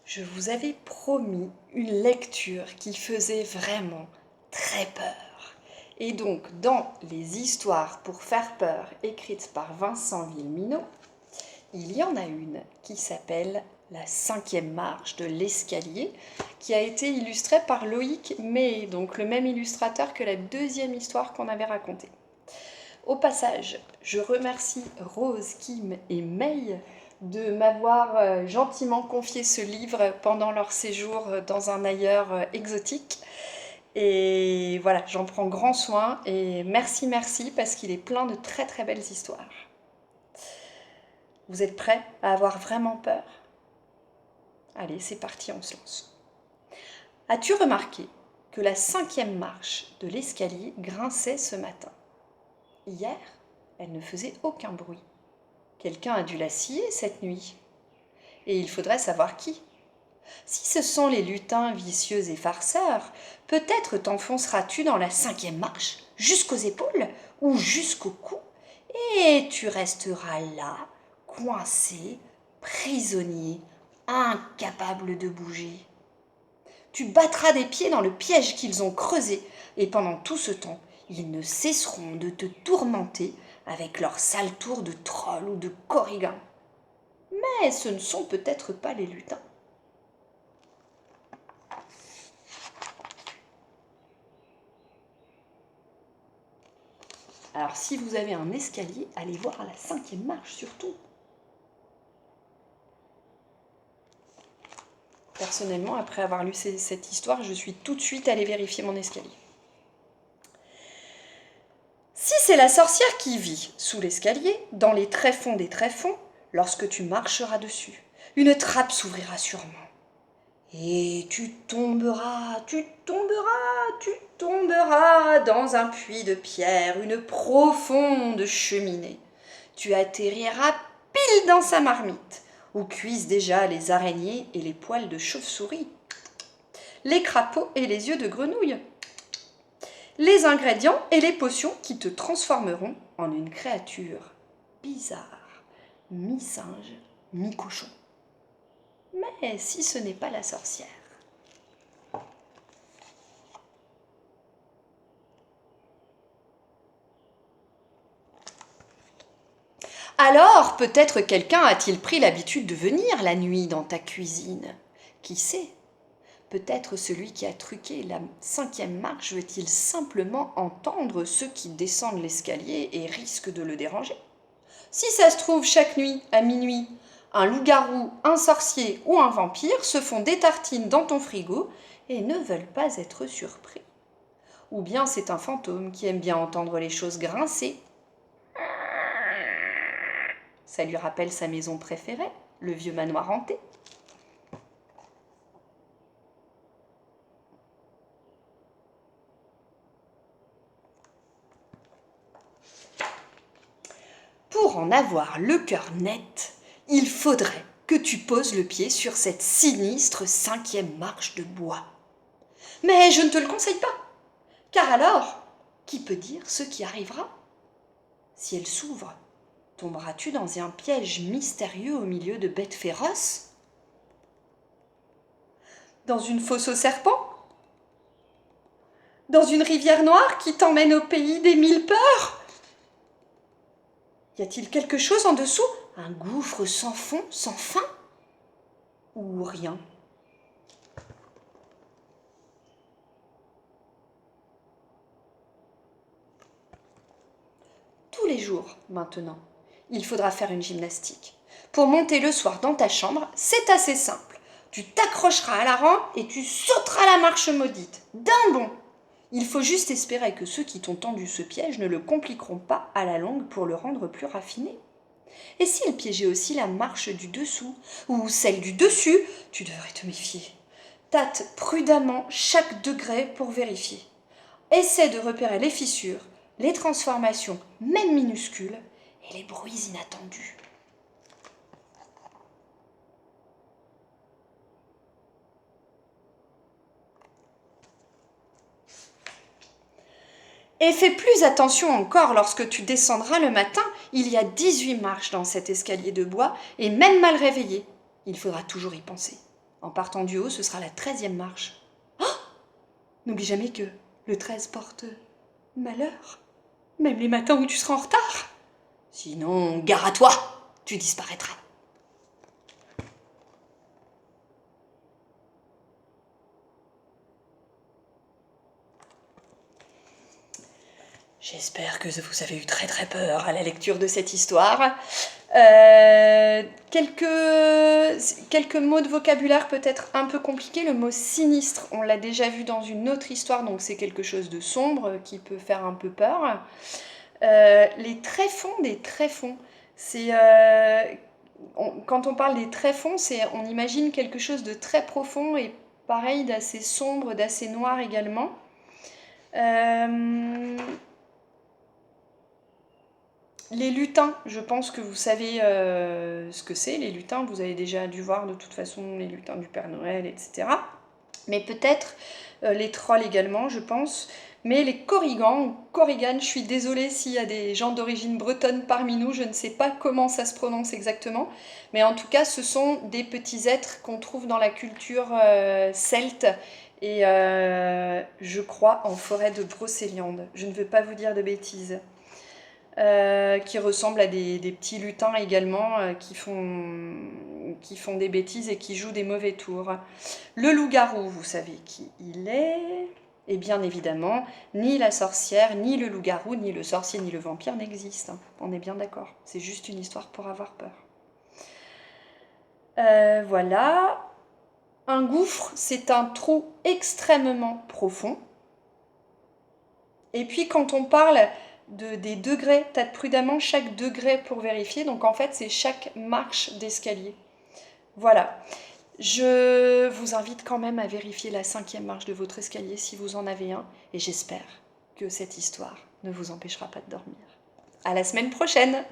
je vous avais promis une lecture qui faisait vraiment très peur. Et donc, dans les histoires pour faire peur écrites par Vincent Villeminot, il y en a une qui s'appelle La 5e marche de l'escalier, qui a été illustrée par Loïc May, donc le même illustrateur que la deuxième histoire qu'on avait racontée. Au passage, je remercie Rose, Kim et May de m'avoir gentiment confié ce livre pendant leur séjour dans un ailleurs exotique. Et voilà, j'en prends grand soin et merci parce qu'il est plein de très très belles histoires. Vous êtes prêts à avoir vraiment peur? Allez, c'est parti, on se lance. As-tu remarqué que la 5e marche de l'escalier grinçait ce matin? Hier, elle ne faisait aucun bruit. Quelqu'un a dû la scier cette nuit. Et il faudrait savoir qui. Si ce sont les lutins vicieux et farceurs, peut-être t'enfonceras-tu dans la 5e marche, jusqu'aux épaules ou jusqu'au cou, et tu resteras là, coincé, prisonnier, incapable de bouger. Tu battras des pieds dans le piège qu'ils ont creusé, et pendant tout ce temps, ils ne cesseront de te tourmenter avec leurs sales tours de troll ou de korrigan. Mais ce ne sont peut-être pas les lutins. Alors si vous avez un escalier, allez voir à la 5e marche surtout. Personnellement, après avoir lu cette histoire, je suis tout de suite allée vérifier mon escalier. Si c'est la sorcière qui vit sous l'escalier, dans les tréfonds des tréfonds, lorsque tu marcheras dessus, une trappe s'ouvrira sûrement. Et tu tomberas dans un puits de pierre, une profonde cheminée. Tu atterriras pile dans sa marmite, où cuisent déjà les araignées et les poils de chauve-souris, les crapauds et les yeux de grenouille, les ingrédients et les potions qui te transformeront en une créature bizarre, mi-singe, mi-cochon. Mais si ce n'est pas la sorcière? Alors, peut-être quelqu'un a-t-il pris l'habitude de venir la nuit dans ta cuisine? Qui sait? Peut-être celui qui a truqué la 5e marche veut-il simplement entendre ceux qui descendent l'escalier et risquent de le déranger? Si ça se trouve, chaque nuit, à minuit, un loup-garou, un sorcier ou un vampire se font des tartines dans ton frigo et ne veulent pas être surpris. Ou bien c'est un fantôme qui aime bien entendre les choses grincer. Ça lui rappelle sa maison préférée, le vieux manoir hanté. Pour en avoir le cœur net, il faudrait que tu poses le pied sur cette sinistre 5e marche de bois. Mais je ne te le conseille pas, car alors, qui peut dire ce qui arrivera? Si elle s'ouvre, tomberas-tu dans un piège mystérieux au milieu de bêtes féroces? Dans une fosse aux serpents? Dans une rivière noire qui t'emmène au pays des 1000 peurs? Y a-t-il quelque chose en dessous? Un gouffre sans fond, sans fin? Ou rien? Tous les jours, maintenant, il faudra faire une gymnastique. Pour monter le soir dans ta chambre, c'est assez simple. Tu t'accrocheras à la rampe et tu sauteras la marche maudite, d'un bond. Il faut juste espérer que ceux qui t'ont tendu ce piège ne le compliqueront pas à la longue pour le rendre plus raffiné. Et s'ils piégeaient aussi la marche du dessous ou celle du dessus, tu devrais te méfier. Tâte prudemment chaque degré pour vérifier. Essaie de repérer les fissures, les transformations, même minuscules, et les bruits inattendus. Et fais plus attention encore lorsque tu descendras le matin. Il y a 18 marches dans cet escalier de bois, et même mal réveillé, il faudra toujours y penser. En partant du haut, ce sera la 13e marche. Oh! N'oublie jamais que le 13 porte malheur, même les matins où tu seras en retard. Sinon, gare à toi, tu disparaîtras. J'espère que vous avez eu très très peur à la lecture de cette histoire. Quelques mots de vocabulaire peut-être un peu compliqués. Le mot sinistre, on l'a déjà vu dans une autre histoire, donc c'est quelque chose de sombre qui peut faire un peu peur. Les tréfonds, des tréfonds, c'est... quand on parle des tréfonds, on imagine quelque chose de très profond et pareil d'assez sombre, d'assez noir également. Les lutins, je pense que vous savez ce que c'est, les lutins, vous avez déjà dû voir de toute façon les lutins du Père Noël, etc. Mais peut-être les trolls également, je pense. Mais les korrigans, ou korrigan, je suis désolée s'il y a des gens d'origine bretonne parmi nous, je ne sais pas comment ça se prononce exactement. Mais en tout cas, ce sont des petits êtres qu'on trouve dans la culture celte et je crois en forêt de Brocéliande. Je ne veux pas vous dire de bêtises. Qui ressemblent à des petits lutins également qui font des bêtises et qui jouent des mauvais tours. Le loup-garou, vous savez qui il est? Et bien évidemment, ni la sorcière, ni le loup-garou, ni le sorcier, ni le vampire n'existent. On est bien d'accord. C'est juste une histoire pour avoir peur. Voilà. Un gouffre, c'est un trou extrêmement profond. Et puis quand on parle des degrés, tâte prudemment chaque degré pour vérifier. Donc en fait, c'est chaque marche d'escalier. Voilà. Je vous invite quand même à vérifier la 5e marche de votre escalier si vous en avez un. Et j'espère que cette histoire ne vous empêchera pas de dormir. À la semaine prochaine!